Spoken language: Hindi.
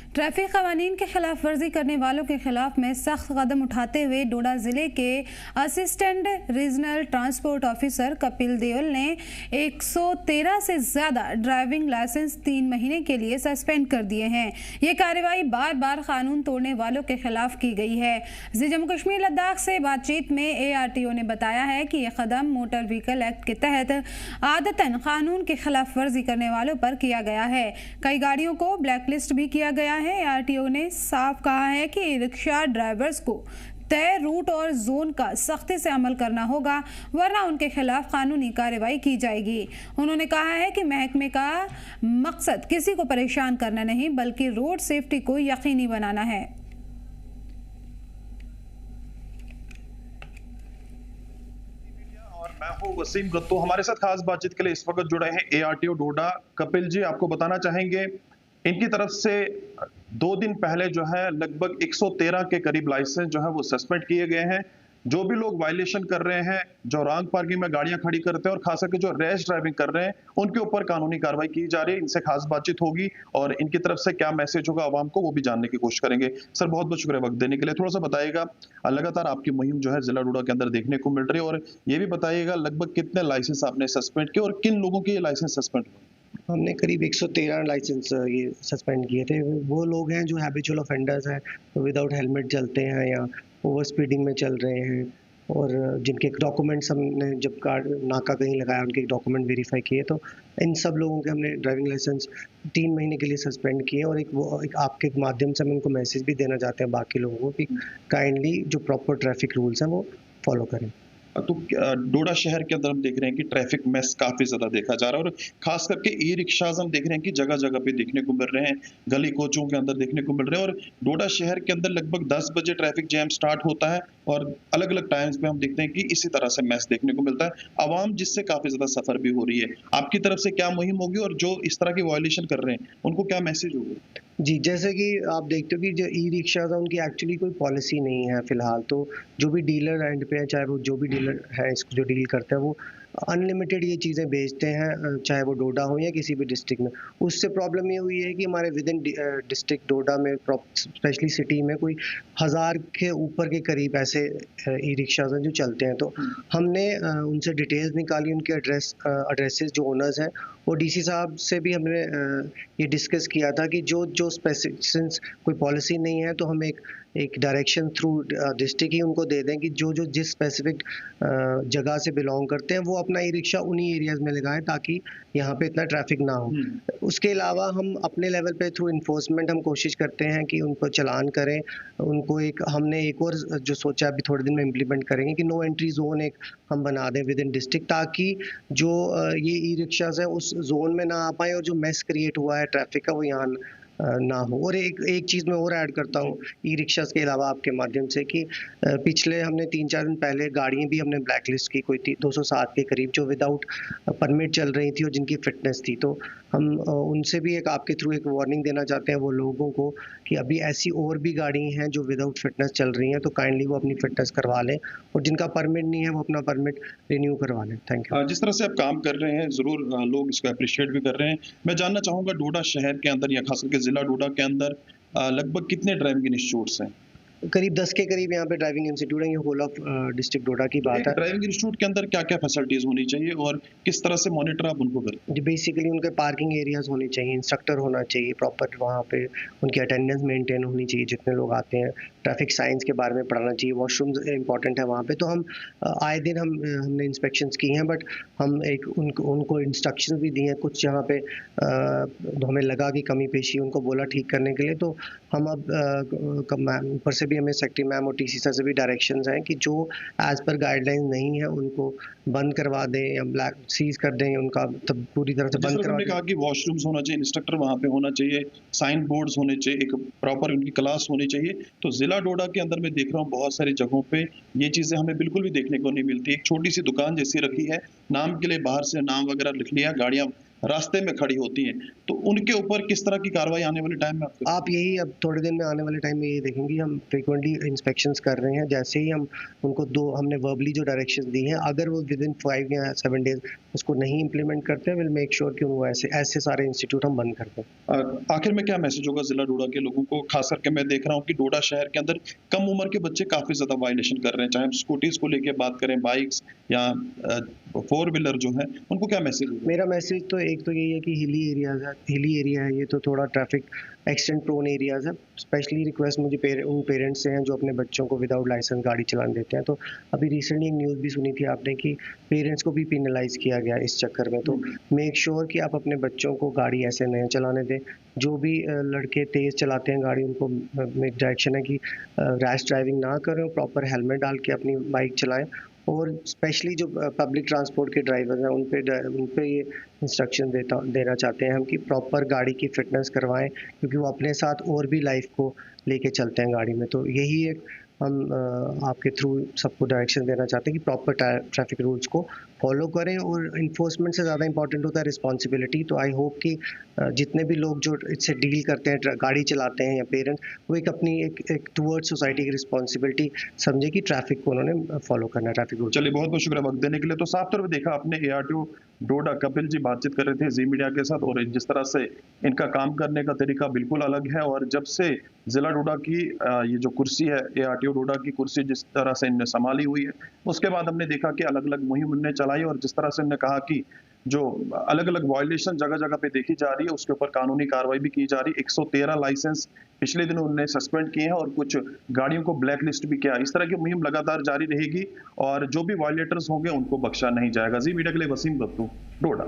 ट्रैफिक कवानीन की खिलाफ वर्जी करने वालों के खिलाफ में सख्त कदम उठाते हुए डोडा जिले के assistant regional transport officer Kapil Deol ने 113 से ज्यादा ड्राइविंग लाइसेंस 3 महीने के लिए सस्पेंड कर दिए हैं। ये कार्रवाई बार बार कानून तोड़ने वालों के खिलाफ की गई है। जम्मू कश्मीर लद्दाख से बातचीत में ARTO ने बताया है कि यह कदम मोटर व्हीकल एक्ट के तहत आदतन कानून की खिलाफ वर्जी करने वालों पर किया गया है। कई गाड़ियों को ब्लैकलिस्ट भी किया गया है। ARTO ने साफ कहा है कि रिक्शा ड्राइवर्स को तय रूट और जोन का सख्ती से अमल करना होगा, वरना उनके खिलाफ कानूनी कार्रवाई की जाएगी। उन्होंने कहा है कि महकमे का मकसद किसी को परेशान करना नहीं, बल्कि रोड सेफ्टी को यकीनी बनाना है। और मैं हूं वसीम गत्तो। हमारे साथ खास बातचीत के लिए इस वक्त जुड़े हैं ARTO डोडा कपिल जी। आपको बताना चाहेंगे, इनकी तरफ से 2 दिन पहले जो है लगभग 113 के करीब लाइसेंस जो है वो सस्पेंड किए गए हैं। जो भी लोग वायलेशन कर रहे हैं, जो रॉन्ग पार्किंग में गाड़ियां खड़ी करते हैं और खास करके जो रैश ड्राइविंग कर रहे हैं, उनके ऊपर कानूनी कार्रवाई की जा रही है। इनसे खास बातचीत होगी और इनकी तरफ से क्या मैसेज होगा आवाम को, वो भी जानने की कोशिश करेंगे। सर, बहुत बहुत शुक्रिया वक्त देने के लिए। थोड़ा सा बताइएगा, लगातार आपकी मुहिम जो है जिला डोडा के अंदर देखने को मिल रही है, और ये भी बताइएगा लगभग कितने लाइसेंस आपने सस्पेंड किए और किन लोगों के ये लाइसेंस सस्पेंड हुए? हमने करीब 113 लाइसेंस ये सस्पेंड किए थे। वो लोग हैं जो हैबिचुअल ऑफेंडर्स हैं, विदाउट हेलमेट चलते हैं या ओवर स्पीडिंग में चल रहे हैं, और जिनके डॉक्यूमेंट्स हमने जब नाका कहीं लगाया उनके डॉक्यूमेंट वेरीफाई किए, तो इन सब लोगों के हमने ड्राइविंग लाइसेंस 3 महीने के लिए सस्पेंड किए। और एक आपके माध्यम से हम इनको मैसेज भी देना चाहते हैं बाकी लोगों को कि काइंडली जो प्रॉपर ट्रैफिक रूल्स हैं वो फॉलो करें। तो डोडा शहर के अंदर हम देख रहे हैं कि ट्रैफिक मैस काफी ज्यादा देखा जा रहा है, और खास करके ई-रिक्शाज हम देख रहे हैं कि जगह जगह पे देखने को मिल रहे हैं, गली कोचों के अंदर देखने को मिल रहे हैं। और डोडा शहर के अंदर लगभग 10 बजे ट्रैफिक जैम स्टार्ट होता है और अलग अलग टाइम्स पे हम देखते हैं कि इसी तरह से मैस देखने को मिलता है। आवाम जिससे काफी ज्यादा सफर भी हो रही है। आपकी तरफ से क्या मुहिम होगी, और जो इस तरह की वायलेशन कर रहे हैं उनको क्या मैसेज होगा? जी, जैसे कि आप देखते हो कि जो ई-रिक्शाज़ है उनकी एक्चुअली कोई पॉलिसी नहीं है फ़िलहाल। तो जो भी डीलर एंड पे है, चाहे वो जो भी डीलर है इसको जो डील करते हैं, वो अनलिमिटेड ये चीज़ें बेचते हैं, चाहे वो डोडा हो या किसी भी डिस्ट्रिक्ट में। उससे प्रॉब्लम ये हुई है कि हमारे विद इन डिस्ट्रिक्ट डोडा में स्पेशली सिटी में कोई 1000 के ऊपर के करीब ऐसे ई-रिक्शाज़ हैं जो चलते हैं। तो हमने उनसे डिटेल्स निकाली, उनके एड्रेसेस जो ओनर्स हैं, और DC साहब से भी हमने ये डिस्कस किया था कि जो स्पेसिफिक सिंस कोई पॉलिसी नहीं है तो हम एक डायरेक्शन थ्रू डिस्ट्रिक्ट ही उनको दे दें कि जो जिस स्पेसिफिक जगह से बिलोंग करते हैं वो अपना ई-रिक्शा उन्हीं एरियाज़ में लगाएं, ताकि यहाँ पे इतना ट्रैफिक ना हो। उसके अलावा हम अपने लेवल पे थ्रू इन्फोर्समेंट हम कोशिश करते हैं कि उनको चालान करें। उनको हमने एक और जो सोचा अभी थोड़े दिन में इम्प्लीमेंट करेंगे कि नो एंट्री जोन एक हम बना दें विद इन डिस्ट्रिक्ट, ताकि जो ये ई-रिक्शाज़ है उस जोन में ना आ पाए, और जो मेस क्रिएट हुआ है ट्रैफिक का वो यहाँ ना हो। और एक चीज़ मैं और ऐड करता हूँ ई-रिक्शाज़ के अलावा आपके माध्यम से, कि पिछले हमने 3-4 दिन पहले गाड़ियाँ भी हमने ब्लैक लिस्ट की, कोई 207 के करीब जो विदाउट परमिट चल रही थी और जिनकी फिटनेस थी। तो हम उनसे भी आपके थ्रू एक वार्निंग देना चाहते हैं वो लोगों को कि अभी ऐसी और भी गाड़ी हैं जो विदाउट फिटनेस चल रही हैं, तो काइंडली वो अपनी फिटनेस करवा लें, और जिनका परमिट नहीं है वो अपना परमिट रिन्यू करवा लें। Thank you. जिस तरह से आप काम कर रहे हैं, जरूर लोग इसको अप्रिशिएट भी कर रहे हैं। मैं जानना चाहूंगा, डोडा शहर के अंदर या खास करके जिला डोडा के अंदर लगभग कितने ड्राइविंग इंस्टीट्यूट्स हैं? करीब 10 के करीब यहाँ पे ड्राइविंग इंस्टीट्यूट है। ये होल ऑफ डिस्ट्रिक्ट डोडा की बात है। ड्राइविंग इंस्टीट्यूट के अंदर क्या क्या फैसिलिटीज होनी चाहिए और किस तरह से मॉनिटर आप उनको करते हैं? जी, बेसिकली उनके पार्किंग एरियाज होने चाहिए, इंस्ट्रक्टर होना चाहिए प्रॉपर, वहाँ पे उनकी अटेंडेंस मेंटेन होनी चाहिए जितने लोग आते हैं, ट्रैफिक साइंस के बारे में पढ़ना चाहिए, वॉशरूम्स इंपॉर्टेंट है वहाँ पे। तो हम आए दिन हमने इंस्पेक्शंस की हैं, बट हम उनको इंस्ट्रक्शन भी दिए हैं कुछ जहाँ पे हमें लगा कि कमी पेशी, उनको बोला ठीक करने के लिए। तो हम अब ऊपर से भी हमें सेक्रेटरी मैम और TC सर से भी डायरेक्शंस हैं कि जो एज पर गाइडलाइन नहीं है उनको बंद करवा दें या ब्लैक सीज कर दें, उनका तब पूरी तरह से बंद करवा दें। कहा कि वॉशरूम्स होना चाहिए, इंस्ट्रक्टर वहाँ पे होना चाहिए, साइन बोर्ड्स होने चाहिए, एक प्रॉपर उनकी क्लास होनी चाहिए। तो जिला डोडा के अंदर मैं देख रहा हूँ बहुत सारी जगहों पे ये चीजें हमें बिल्कुल भी देखने को नहीं मिलती। एक छोटी सी दुकान जैसी रखी है, नाम के लिए बाहर से नाम वगैरह लिख लिया, गाड़ियाँ रास्ते में खड़ी होती हैं, तो उनके ऊपर किस तरह की कार्रवाई आने वाले टाइम में आपको? आप यही अब थोड़े दिन में आने वाले टाइम में ये देखेंगे, हम फ्रीक्वेंटली इंस्पेक्शंस कर रहे हैं। जैसे ही हम उनको हमने वर्बली जो डायरेक्शंस दी हैं, अगर वो विद इन 5 या 7 डेज उसको नहीं इम्प्लीमेंट करते, विल मेक श्योर कि वो ऐसे सारे इंस्टीट्यूट हम बंद करते हैं। आखिर में क्या मैसेज होगा जिला डोडा के लोगों को? खास करके मैं देख रहा हूँ कि डोडा शहर के अंदर कम उम्र के बच्चे काफी ज्यादा वायलेशन कर रहे हैं, चाहे हम स्कूटीज को लेके बात करें, बाइक्स या 4 व्हीलर जो है, उनको क्या मैसेज होगा? मेरा मैसेज तो एक तो यही है कि हिली एरिया है ये, तो थोड़ा ट्रैफिक एक्सीडेंट प्रोन एरियाज है। स्पेशली रिक्वेस्ट मुझे उन पेरेंट्स से हैं जो अपने बच्चों को विदाउट लाइसेंस गाड़ी चलाने देते हैं। तो अभी रिसेंटली एक न्यूज़ भी सुनी थी आपने कि पेरेंट्स को भी पेनलाइज किया गया इस चक्कर में। तो मेक श्योर कि आप अपने बच्चों को गाड़ी ऐसे नहीं चलाने दें। जो भी लड़के तेज़ चलाते हैं गाड़ी, उनको मेरी डायरेक्शन है कि रैश ड्राइविंग ना करें, प्रॉपर हेलमेट डाल के अपनी बाइक चलाएं। और स्पेशली जो पब्लिक ट्रांसपोर्ट के ड्राइवर हैं, उन पे ये इंस्ट्रक्शन देना चाहते हैं हम कि प्रॉपर गाड़ी की फिटनेस करवाएं, क्योंकि वो अपने साथ और भी लाइफ को लेके चलते हैं गाड़ी में। तो यही एक हम आपके थ्रू सबको डायरेक्शन देना चाहते हैं कि प्रॉपर ट्रैफिक रूल्स को फॉलो करें। और इन्फोर्समेंट से ज़्यादा इंपॉर्टेंट होता है रिस्पॉन्सिबिलिटी। तो आई होप कि जितने भी लोग जो इससे डील करते हैं, गाड़ी चलाते हैं या पेरेंट्स, वो एक अपनी एक टुवर्ड सोसाइटी की रिस्पॉन्सिबिलिटी समझे कि ट्रैफिक को उन्होंने फॉलो करना है, ट्रैफिक रूल। चलिए, बहुत बहुत शुक्रिया वक्त देने के लिए। तो साफ तौर पर देखा आपने, ARTO डोडा कपिल जी बातचीत कर रहे थे जी मीडिया के साथ, और जिस तरह से इनका काम करने का तरीका बिल्कुल अलग है। और जब से जिला डोडा की ये जो कुर्सी है, ARTO डोडा की कुर्सी जिस तरह से इनने संभाली हुई है, उसके बाद हमने देखा कि अलग अलग मुहिम इनने चलाई, और जिस तरह से इन्होंने कहा कि जो अलग अलग वायलेशन जगह जगह पे देखी जा रही है, उसके ऊपर कानूनी कार्रवाई भी की जा रही है। 113 लाइसेंस पिछले दिनों उन्होंने सस्पेंड किए हैं और कुछ गाड़ियों को ब्लैक लिस्ट भी किया। इस तरह की मुहिम लगातार जारी रहेगी और जो भी वायलेटर्स होंगे उनको बख्शा नहीं जाएगा। जी मीडिया के लिए वसीम बत्तू, डोडा।